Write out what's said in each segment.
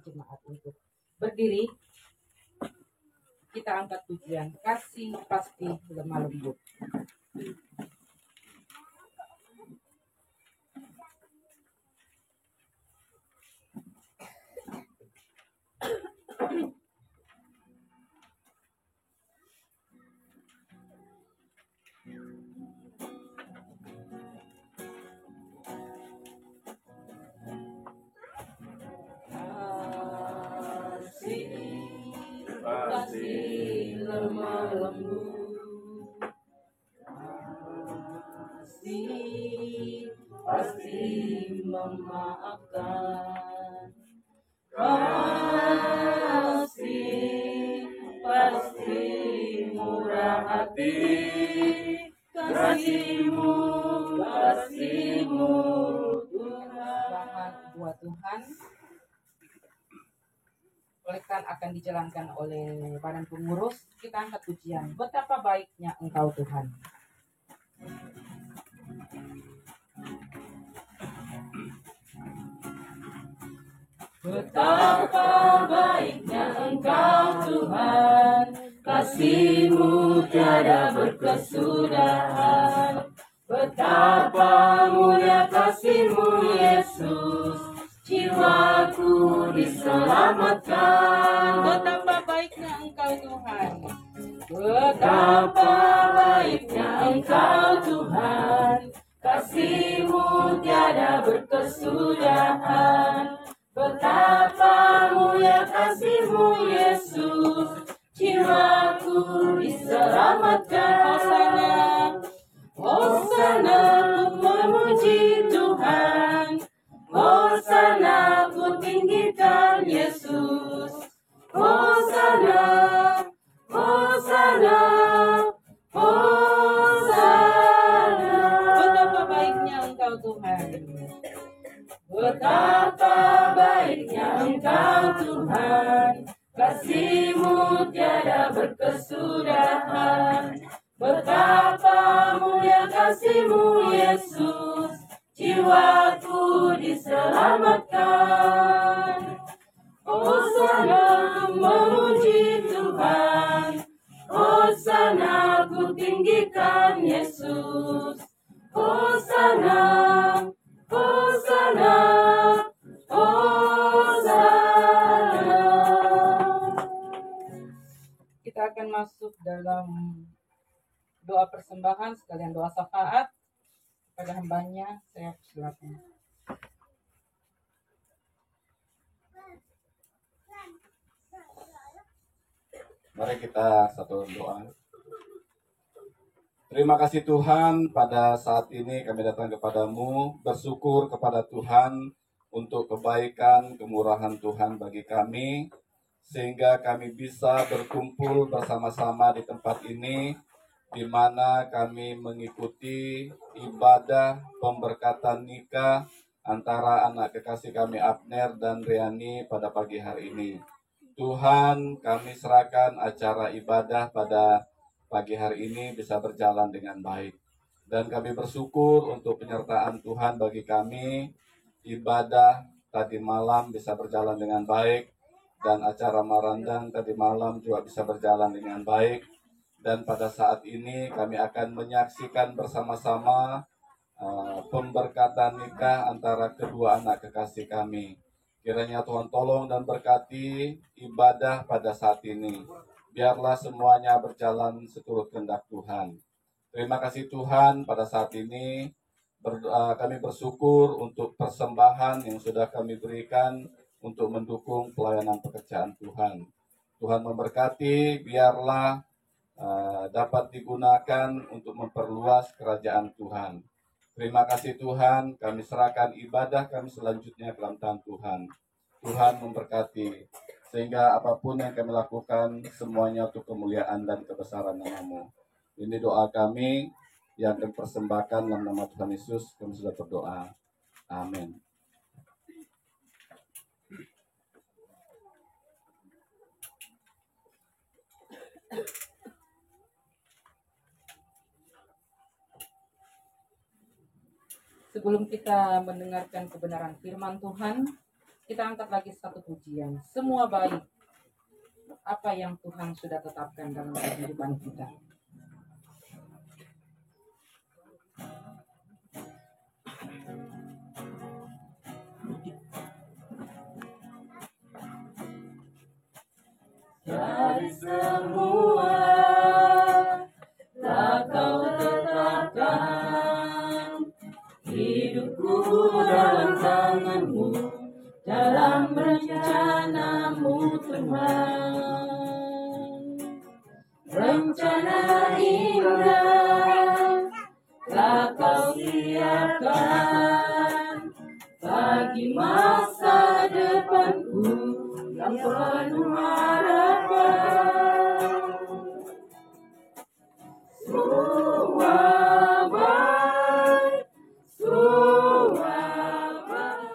Jemaat untuk berdiri, kita angkat pujian kasih pasti lemah lembut. Kasih lemah lembut, pasti memaafkan. Kasih pasti murah hati, kasihmu Tuhan. Buat Tuhan Olehkan akan dijalankan oleh badan pengurus. Kita angkat pujian, betapa baiknya Engkau Tuhan. Betapa baiknya Engkau Tuhan, kasih-Mu tiada berkesudahan. Betapa mulia kasih-Mu Yesus, jiwaku diselamatkan. Betapa baiknya Engkau Tuhan. Betapa baiknya Engkau Tuhan, kasih-Mu tiada berkesudahan. Betapa mulia kasih-Mu Yesus, jiwaku diselamatkan. Hosana, ku memuji Tuhan. Hosana, ku tinggikan Yesus. Hosana, Hosana, Hosana. Betapa baiknya Engkau Tuhan. Betapa baiknya Engkau Tuhan, kasih-Mu tiada berkesudahan. Betapa mulia kasih-Mu Yesus, jiwaku diselamatkan. Hosana, ku memuji Tuhan. Hosana, ku tinggikan Yesus. Hosana, Hosana, Hosana. Kita akan masuk dalam doa persembahan sekalian doa syafaat pada hambanya. Saya silakan. Mari kita satu doa. Terima kasih Tuhan, pada saat ini kami datang kepadamu, bersyukur kepada Tuhan untuk kebaikan, kemurahan Tuhan bagi kami, sehingga kami bisa berkumpul bersama-sama di tempat ini, di mana kami mengikuti ibadah pemberkatan nikah antara anak kekasih kami Abner dan Riani pada pagi hari ini. Tuhan, kami serahkan acara ibadah pada pagi hari ini bisa berjalan dengan baik. Dan kami bersyukur untuk penyertaan Tuhan bagi kami. Ibadah tadi malam bisa berjalan dengan baik. Dan acara marandang tadi malam juga bisa berjalan dengan baik. Dan pada saat ini kami akan menyaksikan bersama-sama pemberkatan nikah antara kedua anak kekasih kami. Kiranya Tuhan tolong dan berkati ibadah pada saat ini. Biarlah semuanya berjalan seturut kehendak Tuhan. Terima kasih Tuhan, pada saat ini kami bersyukur untuk persembahan yang sudah kami berikan untuk mendukung pelayanan pekerjaan Tuhan. Tuhan memberkati, biarlah dapat digunakan untuk memperluas kerajaan Tuhan. Terima kasih Tuhan, kami serahkan ibadah kami selanjutnya ke dalam tangan Tuhan. Tuhan memberkati, sehingga apapun yang kami lakukan, semuanya untuk kemuliaan dan kebesaran nama-Mu. Ini doa kami yang kami persembahkan dalam nama Tuhan Yesus, kami sudah berdoa. Amin. Sebelum kita mendengarkan kebenaran firman Tuhan, kita angkat lagi satu pujian. Semua baik, apa yang Tuhan sudah tetapkan dalam kehidupan kita. Dari semua telah Kau tetapkan hidupku dalam tangan-Mu, dalam rencana-Mu Tuhan. Rencana indah telah Kau siapkan bagi masa depanku yang penuh harapan. Semua baik, semua baik.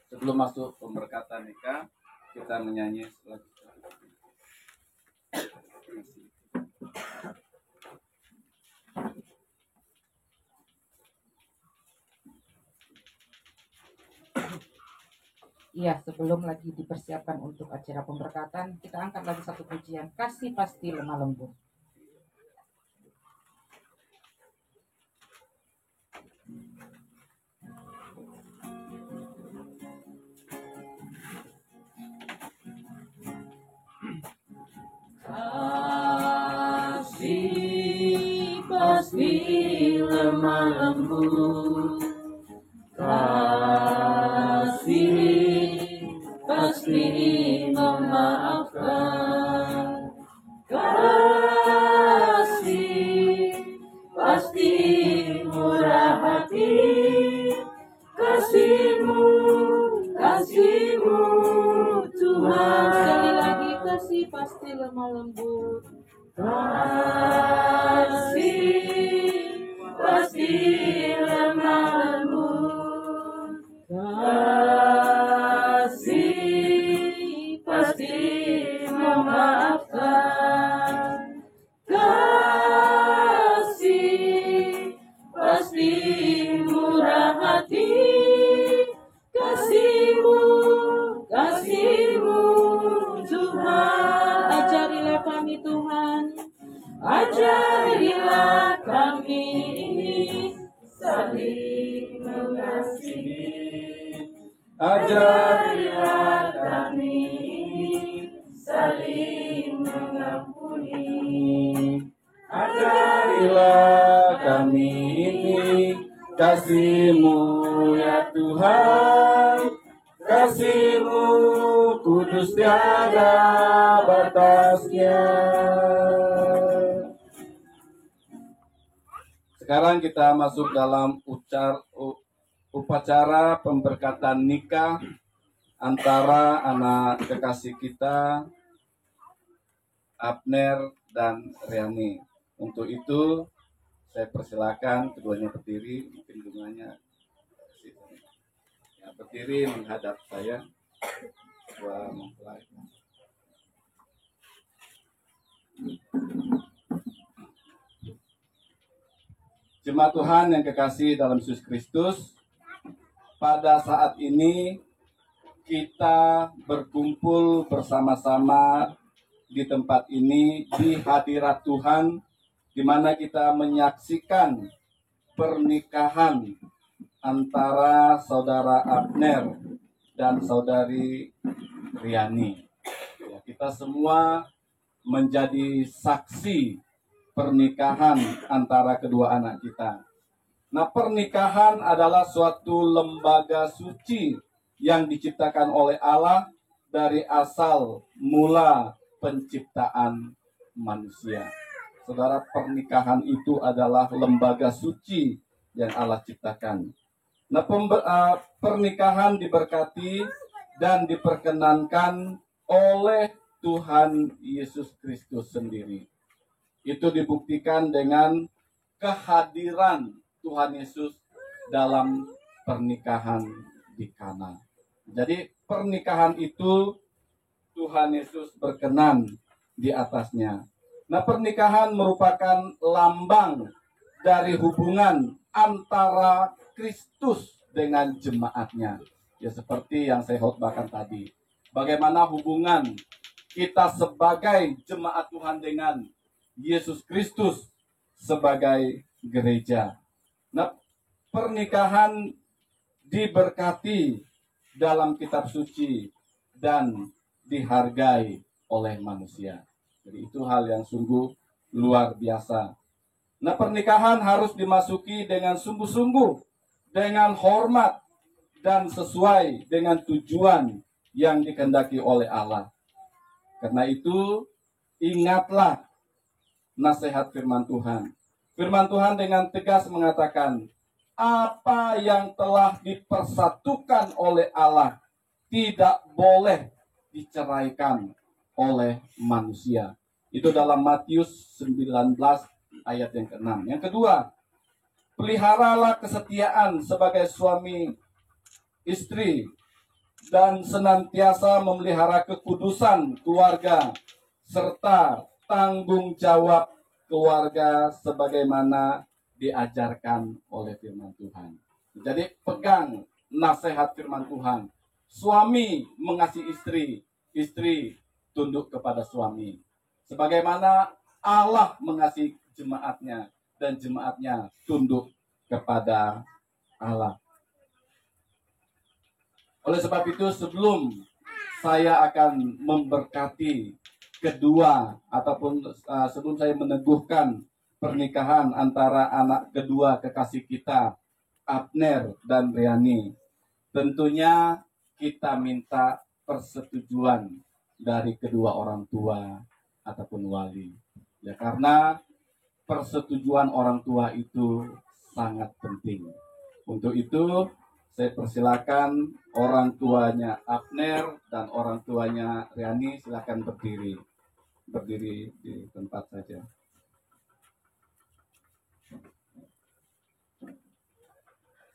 Sebelum masuk pemberkatan nikah, kita menyanyi lagu. Iya, sebelum lagi dipersiapkan untuk acara pemberkatan, kita angkat lagi satu pujian. Kasih pasti lemah lembut. Kasih pasti lemah lembut. Kasih pasti memaafkan. Kasih pasti murah hati. Kasih-Mu, kasih-Mu Tuhan. Sekali lagi, kasih pasti lemah lembut. Kasih pasti lemah lembut. Kasih pasti memaafkan. Kasih pasti murah hati. Kasih-Mu, kasih-Mu Tuhan. Ajarilah kami Tuhan, ajarilah kami saling mengasihi. Ajarilah kami saling mengampuni. Ajarilah kami ini kasih-Mu ya Tuhan, kasih-Mu kudus tiada batasnya. Sekarang kita masuk dalam upacara pemberkatan nikah antara anak kekasih kita, Abner dan Riani. Untuk itu, saya persilakan keduanya berdiri, mungkin bunganya ya, berdiri menghadap saya. Dua mempelai. Jemaat Tuhan yang kekasih dalam Yesus Kristus, pada saat ini kita berkumpul bersama-sama di tempat ini, di hadirat Tuhan, di mana kita menyaksikan pernikahan antara saudara Abner dan saudari Riani. Ya, kita semua menjadi saksi pernikahan antara kedua anak kita. Nah, pernikahan adalah suatu lembaga suci yang diciptakan oleh Allah dari asal mula penciptaan manusia. Saudara, pernikahan itu adalah lembaga suci yang Allah ciptakan. Nah, pernikahan diberkati dan diperkenankan oleh Tuhan Yesus Kristus sendiri. Itu dibuktikan dengan kehadiran Tuhan Yesus dalam pernikahan di Kana. Jadi pernikahan itu Tuhan Yesus berkenan di atasnya. Nah, pernikahan merupakan lambang dari hubungan antara Kristus dengan jemaatnya. Ya, seperti yang saya khotbahkan tadi. Bagaimana hubungan kita sebagai jemaat Tuhan dengan Yesus Kristus sebagai gereja. Nah, pernikahan diberkati dalam kitab suci dan dihargai oleh manusia. Jadi itu hal yang sungguh luar biasa. Nah, pernikahan harus dimasuki dengan sungguh-sungguh, dengan hormat, dan sesuai dengan tujuan yang dikehendaki oleh Allah. Karena itu, ingatlah nasihat firman Tuhan. Firman Tuhan dengan tegas mengatakan, apa yang telah dipersatukan oleh Allah tidak boleh diceraikan oleh manusia. Itu dalam Matius 19 ayat yang ke-6. Yang kedua, peliharalah kesetiaan sebagai suami istri dan senantiasa memelihara kekudusan keluarga serta tanggung jawab keluarga sebagaimana diajarkan oleh firman Tuhan. Jadi pegang nasihat firman Tuhan. Suami mengasihi istri, istri tunduk kepada suami. Sebagaimana Allah mengasihi jemaatnya dan jemaatnya tunduk kepada Allah. Oleh sebab itu, sebelum saya akan memberkati kedua ataupun sebelum saya meneguhkan pernikahan antara anak kedua kekasih kita, Abner dan Riani, tentunya kita minta persetujuan dari kedua orang tua ataupun wali. Ya, karena persetujuan orang tua itu sangat penting. Untuk itu, saya persilakan orang tuanya Abner dan orang tuanya Riani silakan berdiri. Berdiri di tempat saja.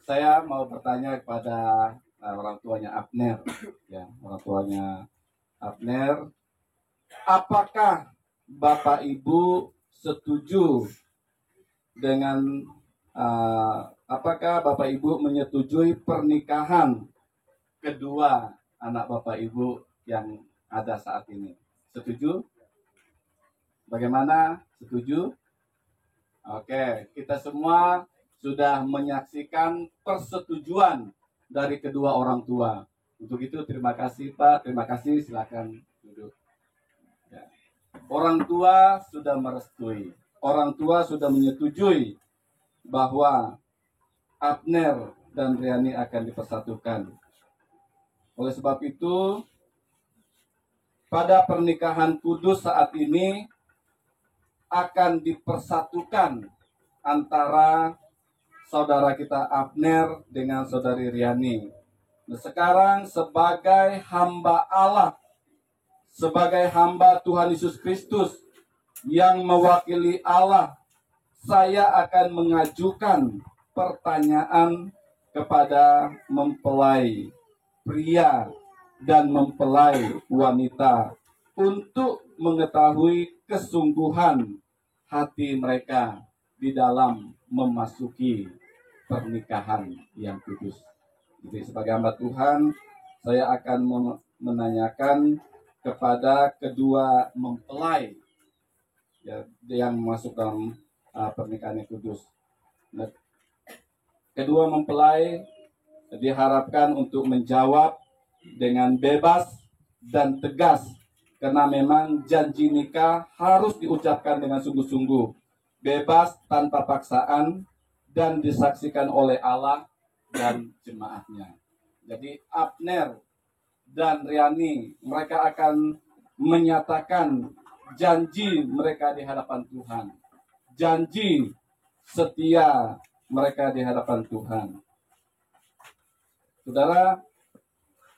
Saya mau bertanya kepada orang tuanya Abner, ya, orang tuanya Abner, apakah Bapak Ibu setuju dengan apakah Bapak Ibu menyetujui pernikahan kedua anak Bapak Ibu yang ada saat ini? Setuju? Bagaimana? Setuju? Oke, kita semua sudah menyaksikan persetujuan dari kedua orang tua. Untuk itu terima kasih Pak, terima kasih, silakan duduk. Ya. Orang tua sudah merestui, orang tua sudah menyetujui bahwa Abner dan Riani akan dipersatukan. Oleh sebab itu, pada pernikahan kudus saat ini akan dipersatukan antara saudara kita Abner dengan saudari Riani. Nah, sekarang sebagai hamba Allah, sebagai hamba Tuhan Yesus Kristus yang mewakili Allah, saya akan mengajukan pertanyaan kepada mempelai pria dan mempelai wanita untuk mengetahui kesungguhan hati mereka di dalam memasuki pernikahan yang kudus. Jadi sebagai hamba Tuhan, saya akan menanyakan kepada kedua mempelai ya, yang masuk dalam pernikahan yang kudus. Nah, kedua mempelai diharapkan untuk menjawab dengan bebas dan tegas, karena memang janji nikah harus diucapkan dengan sungguh-sungguh, bebas tanpa paksaan, dan disaksikan oleh Allah dan jemaatnya. Jadi Abner dan Riani, mereka akan menyatakan janji mereka di hadapan Tuhan. Janji setia mereka di hadapan Tuhan. Saudara,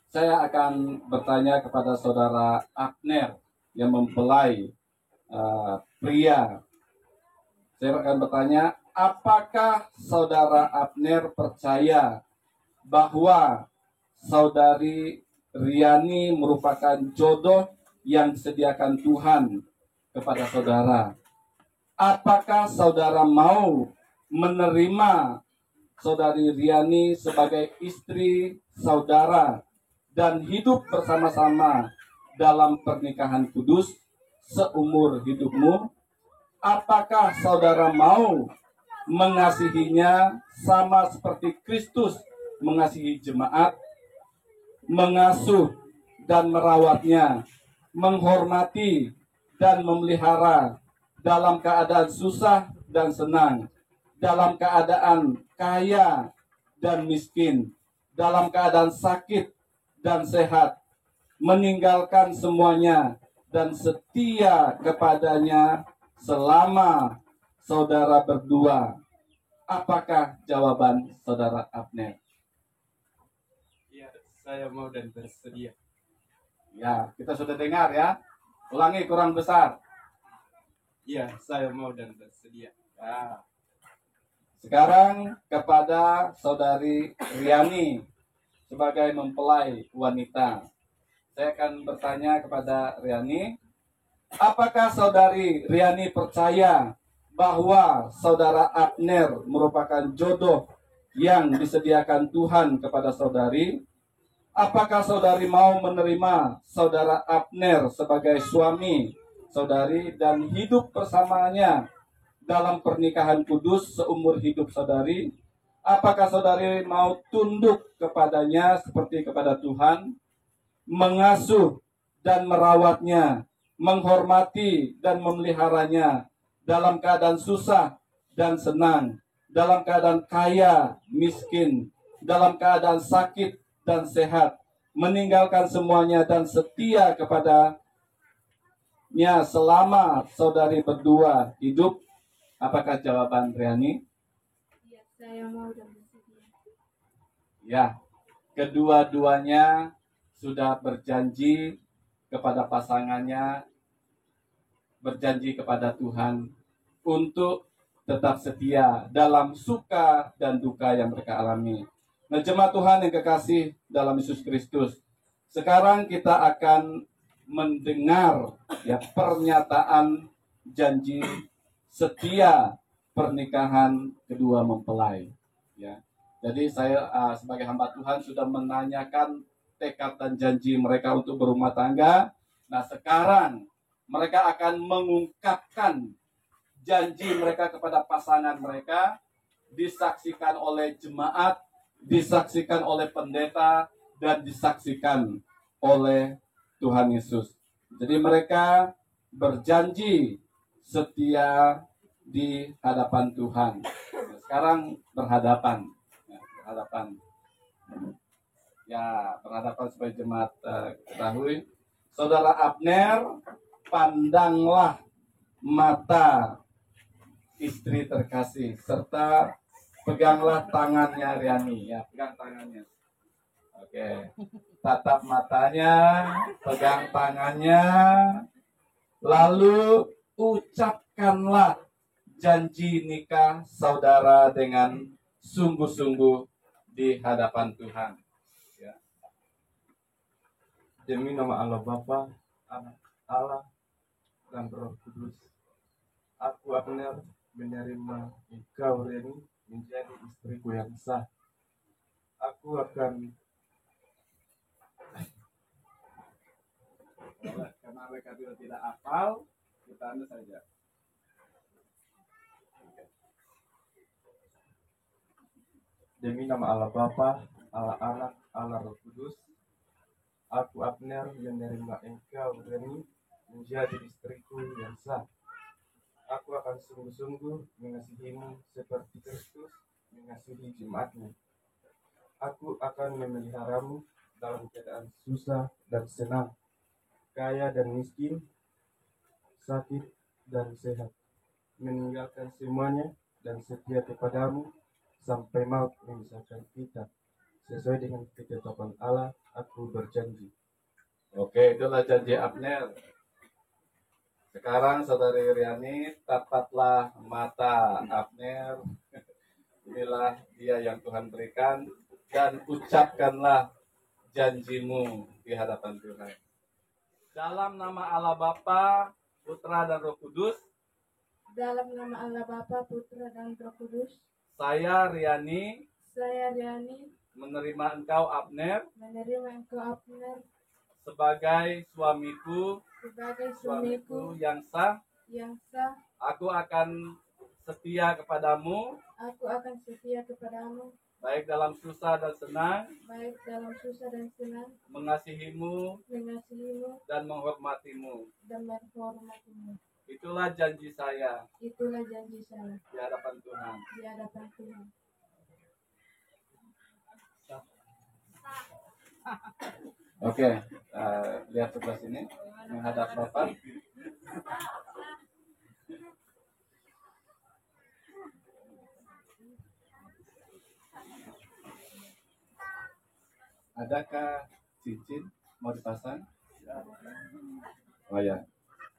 saya akan bertanya kepada saudara Abner yang mempelai pria. Saya akan bertanya, apakah saudara Abner percaya bahwa saudari Riani merupakan jodoh yang disediakan Tuhan kepada saudara? Apakah saudara mau menerima saudari Riani sebagai istri saudara dan hidup bersama-sama dalam pernikahan kudus seumur hidupmu? Apakah saudara mau mengasihinya sama seperti Kristus mengasihi jemaat, mengasuh dan merawatnya, menghormati dan memelihara dalam keadaan susah dan senang, dalam keadaan kaya dan miskin, dalam keadaan sakit dan sehat, meninggalkan semuanya dan setia kepadanya selama saudara berdua? Apakah jawaban saudara Abner? Ya, saya mau dan bersedia. Ya, kita sudah dengar ya. Ulangi kurang besar. Ya, saya mau dan bersedia. Ya. Sekarang kepada saudari Riani sebagai mempelai wanita. Saya akan bertanya kepada Riani, apakah saudari Riani percaya bahwa saudara Abner merupakan jodoh yang disediakan Tuhan kepada saudari? Apakah saudari mau menerima saudara Abner sebagai suami saudari dan hidup bersamanya dalam pernikahan kudus seumur hidup saudari? Apakah saudari mau tunduk kepadanya seperti kepada Tuhan, mengasuh dan merawatnya, menghormati dan memeliharanya dalam keadaan susah dan senang, dalam keadaan kaya, miskin, dalam keadaan sakit dan sehat, meninggalkan semuanya dan setia kepadanya selama saudari berdua hidup? Apakah jawaban Riani? Ya, saya mau dan bersedia. Ya, kedua-duanya sudah berjanji kepada pasangannya, berjanji kepada Tuhan untuk tetap setia dalam suka dan duka yang mereka alami. Nah, jemaat Tuhan yang kekasih dalam Yesus Kristus, sekarang kita akan mendengar ya pernyataan janji setia pernikahan kedua mempelai. Ya, jadi saya sebagai hamba Tuhan sudah menanyakan tekad dan janji mereka untuk berumah tangga. Nah, sekarang mereka akan mengungkapkan janji mereka kepada pasangan mereka, disaksikan oleh jemaat, disaksikan oleh pendeta, dan disaksikan oleh Tuhan Yesus. Jadi mereka berjanji setia di hadapan Tuhan. Nah, sekarang berhadapan. Ya, berhadapan supaya jemaat ketahui. Saudara Abner, pandanglah mata istri terkasih serta peganglah tangannya Riani. Ya, pegang tangannya. Oke. Tatap matanya, pegang tangannya, lalu ucapkanlah janji nikah saudara dengan sungguh-sungguh di hadapan Tuhan. Ya. Demi nama Allah Bapa, Anak Allah, dan Roh Kudus, aku Abner menerima engkau Riani menjadi istriku yang sah. Aku akan Karena mereka tidak hafal, kita anu saja. demi nama Allah Bapa, Allah Anak, Allah Roh Kudus, aku Abner menerima engkau Riani menjadi istriku yang sah. Aku akan sungguh-sungguh mengasihimu seperti Kristus mengasihi jemaatmu. Aku akan memeliharamu dalam keadaan susah dan senang, kaya dan miskin, sakit dan sehat, meninggalkan semuanya dan setia kepadamu sampai maut memisahkan kita. Sesuai dengan ketetapan Allah, aku berjanji. Oke, itulah janji Abner. Sekarang Saudari Riani, tataplah mata Abner. Inilah dia yang Tuhan berikan dan ucapkanlah janjimu di hadapan Tuhan. Dalam nama Allah Bapa, Putra dan Roh Kudus, Dalam nama Allah Bapa, Putra dan Roh Kudus, saya Riani saya Riani menerima engkau Abner menerima engkau Abner sebagai suamiku sebagai suamiku yang sah. yang sah. Aku akan setia kepadamu Aku akan setia kepadamu, baik dalam susah dan senang, baik dalam susah dan senang, mengasihimu mengasihimu dan menghormatimu. dan menghormatimu. Itulah janji saya Itulah janji saya di hadapan Tuhan. di hadapan Tuhan. Oke, lihat sebelah sini, menghadap Bapak. Adakah cincin mau dipasang? Oh ya,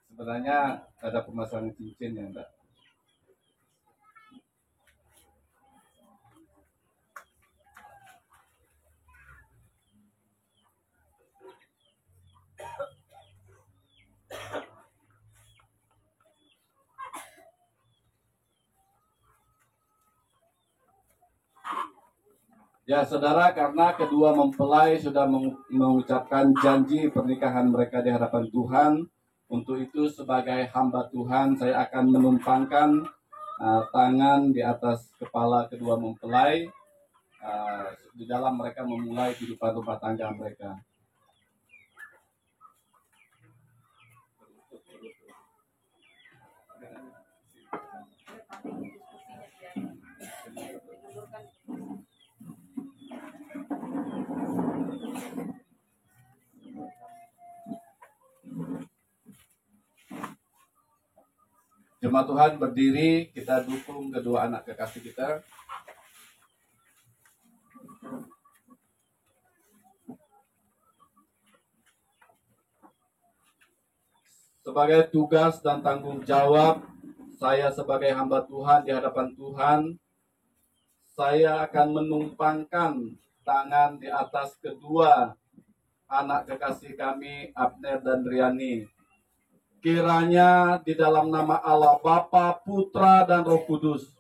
sebenarnya ada pemasangan cincin ya, Mbak. Ya saudara, karena kedua mempelai sudah mengucapkan janji pernikahan mereka di hadapan Tuhan, untuk itu sebagai hamba Tuhan saya akan menumpangkan tangan di atas kepala kedua mempelai di dalam mereka memulai kehidupan rumah tangga mereka. Jemaat Tuhan berdiri, kita dukung kedua anak kekasih kita. Sebagai tugas dan tanggung jawab saya sebagai hamba Tuhan di hadapan Tuhan, saya akan menumpangkan tangan di atas kedua anak kekasih kami, Abner dan Riani. Kiranya di dalam nama Allah Bapa, Putra dan Roh Kudus,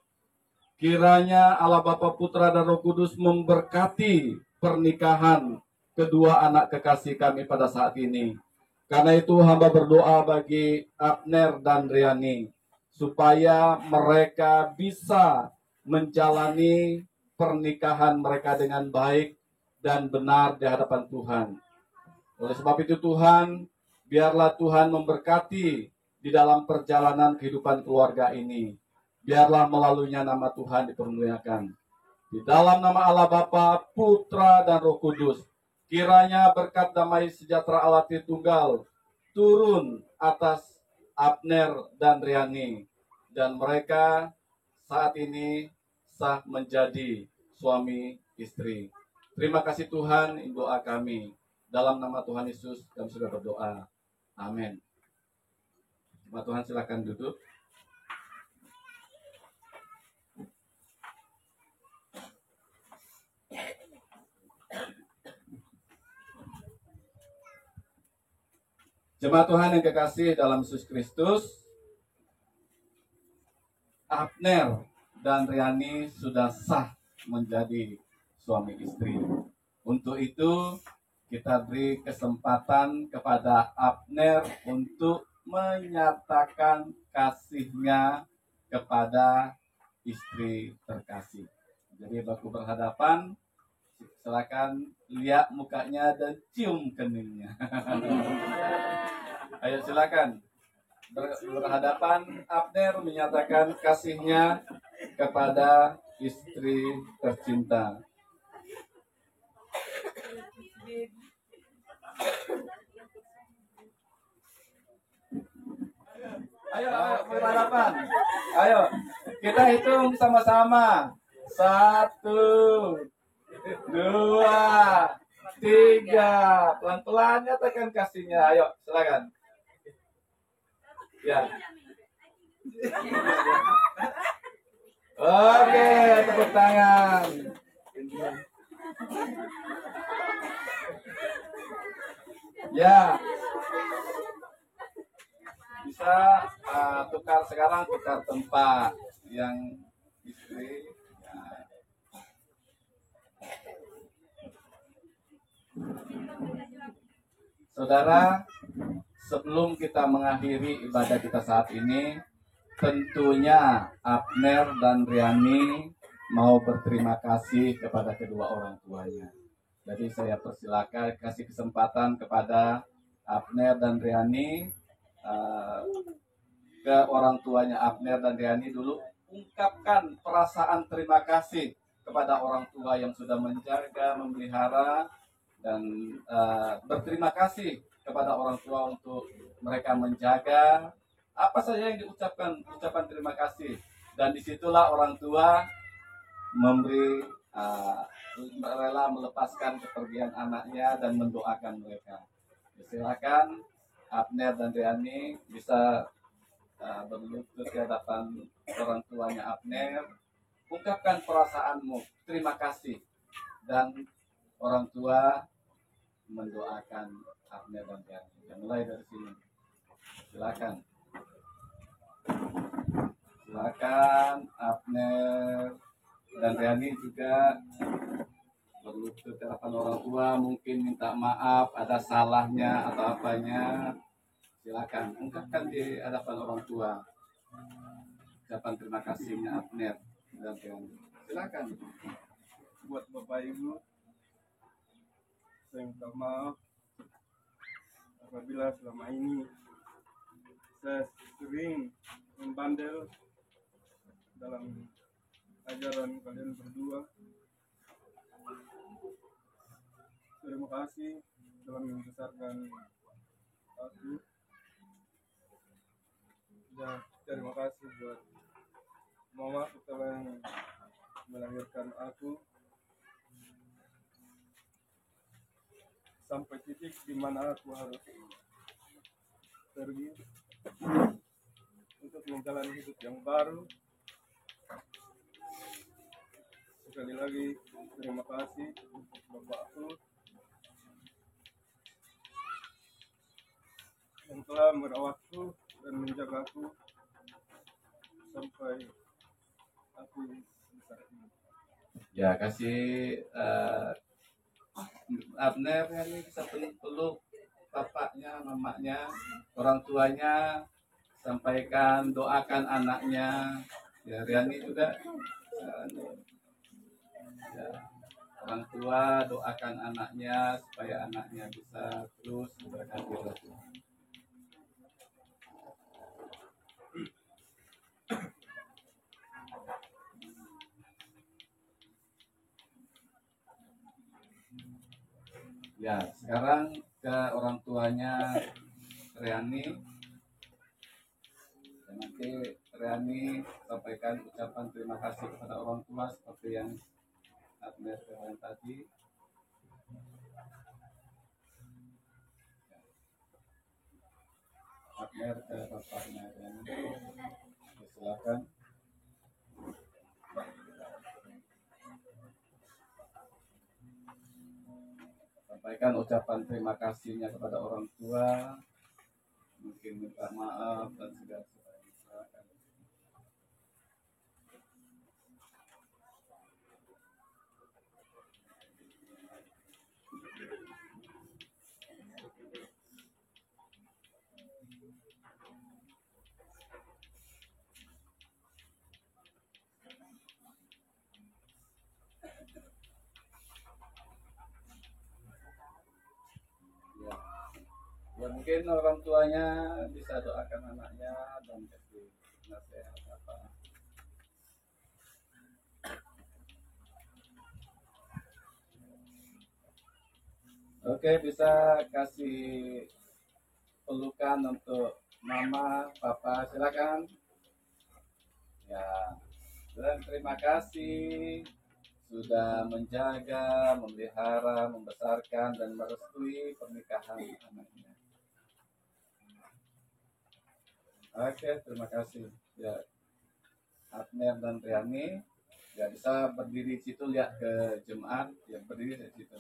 kiranya Allah Bapa, Putra dan Roh Kudus memberkati pernikahan kedua anak kekasih kami pada saat ini. Karena itu hamba berdoa bagi Abner dan Riani, supaya mereka bisa menjalani pernikahan mereka dengan baik dan benar di hadapan Tuhan. Oleh sebab itu Tuhan, biarlah Tuhan memberkati di dalam perjalanan kehidupan keluarga ini. Biarlah melaluinya nama Tuhan dipermuliakan. Di dalam nama Allah Bapa, Putra dan Roh Kudus, kiranya berkat damai sejahtera Allah Tritunggal turun atas Abner dan Riani. Dan mereka saat ini sah menjadi suami istri. Terima kasih Tuhan, ini doa kami. Dalam nama Tuhan Yesus kami sudah berdoa. Amin. Jemaat Tuhan silakan duduk. Jemaat Tuhan yang kekasih dalam Yesus Kristus, Abner dan Riani sudah sah menjadi suami istri. Untuk itu kita beri kesempatan kepada Abner untuk menyatakan kasihnya kepada istri terkasih. Jadi baku berhadapan, silakan lihat mukanya dan cium keningnya. Ayo silakan berhadapan. Abner menyatakan kasihnya kepada istri tercinta. Ayo, berhadapan. Ayo, kita hitung sama-sama. 1, 2, 3. Pelan-pelan nyatakan kasihnya. Ayo, silakan. Ya. Oke, tepuk tangan. Ya. Bisa tukar tempat yang istri. Ya. Saudara, sebelum kita mengakhiri ibadah kita saat ini, tentunya Abner dan Riani mau berterima kasih kepada kedua orang tuanya. Jadi saya persilakan kasih kesempatan kepada Abner dan Riani, ke orang tuanya Abner dan Riani dulu, ungkapkan perasaan terima kasih kepada orang tua yang sudah menjaga, memelihara, dan berterima kasih kepada orang tua untuk mereka menjaga. Apa saja yang diucapkan, ucapan terima kasih, dan disitulah orang tua memberi rela melepaskan kepergian anaknya dan mendoakan mereka. Silakan Abner dan Riani bisa berlutut di hadapan orang tuanya Abner, ungkapkan perasaanmu, terima kasih, dan orang tua mendoakan Abner dan Riani. Mulai dari sini, silakan. Silakan Abner dan Riani juga berlutut di hadapan orang tua, mungkin minta maaf ada salahnya atau apanya. Silakan ungkapkan di hadapan orang tua ucapan terima kasihnya Abner dan Riani. Silakan. Buat Bapak Ibu, saya minta maaf apabila selama ini saya sering membandel dalam ajaran kalian berdua. Terima kasih telah membesarkan aku. Dan terima kasih buat mama telah melahirkan aku sampai titik di mana aku harus pergi untuk menjalani hidup yang baru. Sekali lagi terima kasih untuk bapakku yang telah merawatku dan menjagaku sampai aku besar ini. Ya, kasih Abner ini bisa peluk bapaknya, mamanya, orang tuanya, sampaikan, doakan anaknya. Ya, Riani juga ya, orang tua doakan anaknya supaya anaknya bisa terus berkati Tuhan. Ya, sekarang ke orang tuanya Riani. Dan nanti Riani sampaikan ucapan terima kasih kepada orang tua seperti yang Abner katakan tadi. Abner ke bapaknya Riani. Silakan. Sampaikan ucapan terima kasihnya kepada orang tua, mungkin minta maaf dan segala sesuatu. Ya, mungkin orang tuanya bisa doakan anaknya dan kasih nasihat apa. Oke, bisa kasih pelukan untuk mama, papa, silakan. Ya, dan terima kasih sudah menjaga, memelihara, membesarkan, dan merestui pernikahan anaknya. Oke, terima kasih. Ya, Abner dan Riani, ya bisa berdiri di situ, lihat ke jemaat, ya berdiri di situ.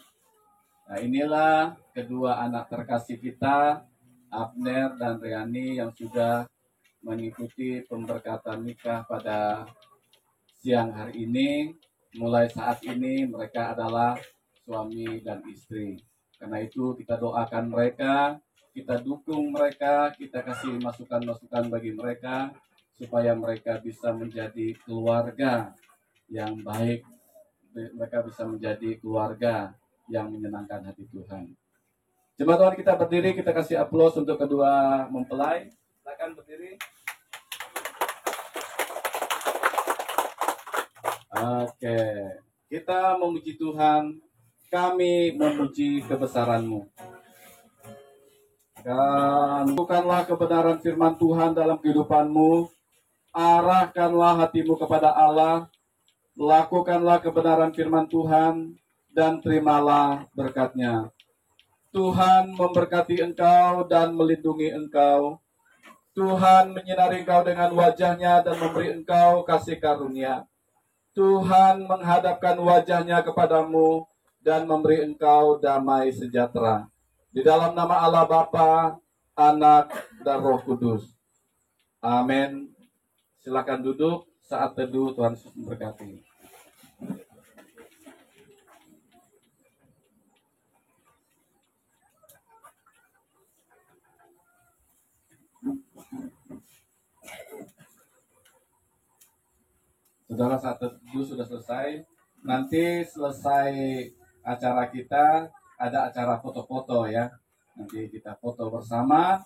Nah, inilah kedua anak terkasih kita, Abner dan Riani, yang sudah mengikuti pemberkatan nikah pada siang hari ini. Mulai saat ini mereka adalah suami dan istri. Karena itu kita doakan mereka, kita dukung mereka, kita kasih masukan-masukan bagi mereka supaya mereka bisa menjadi keluarga yang baik, mereka bisa menjadi keluarga yang menyenangkan hati Tuhan. Jemaat Tuhan, kita berdiri, kita kasih aplaus untuk kedua mempelai. Silakan berdiri. Oke, kita memuji Tuhan, kami memuji kebesaran-Mu. Dan bukanlah kebenaran firman Tuhan dalam kehidupan-Mu, arahkanlah hatimu kepada Allah, lakukanlah kebenaran firman Tuhan, dan terimalah berkat-Nya. Tuhan memberkati engkau dan melindungi engkau. Tuhan menyinari engkau dengan wajah-Nya dan memberi engkau kasih karunia. Tuhan menghadapkan wajah-Nya kepadamu dan memberi engkau damai sejahtera. Di dalam nama Allah Bapa, Anak, dan Roh Kudus. Amin. Silakan duduk. Saat teduh, Tuhan Yesus memberkati. Saudara, saat teduh sudah selesai. Nanti selesai acara kita, ada acara foto-foto ya. Nanti kita foto bersama.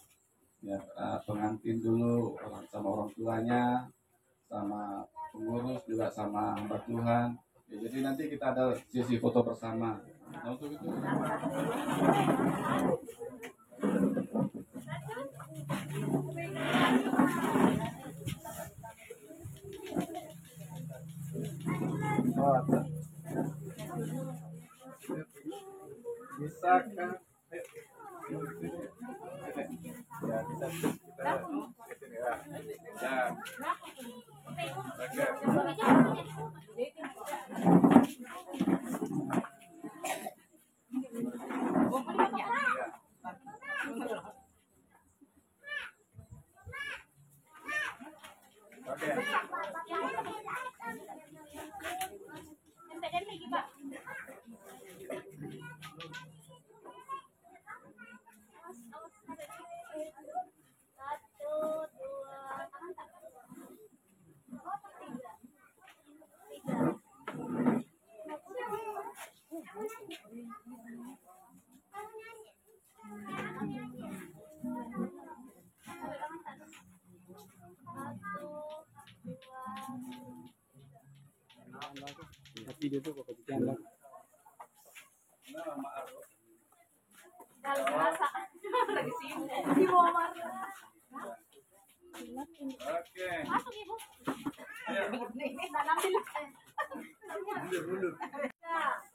Ya, pengantin dulu sama orang tuanya, sama pengurus juga sama hamba Tuhan. Ya, jadi nanti kita ada sesi foto bersama. Nah, untuk itu. Bisakah? Ya, bisa kita ya. Oke. Tapi dia tuh kok bercanda. Kalau masak lagi sibuk. Di bawah marah. Oke. Masuk ibu. Ayo. Ini tanam dulu. Mundur. Ya.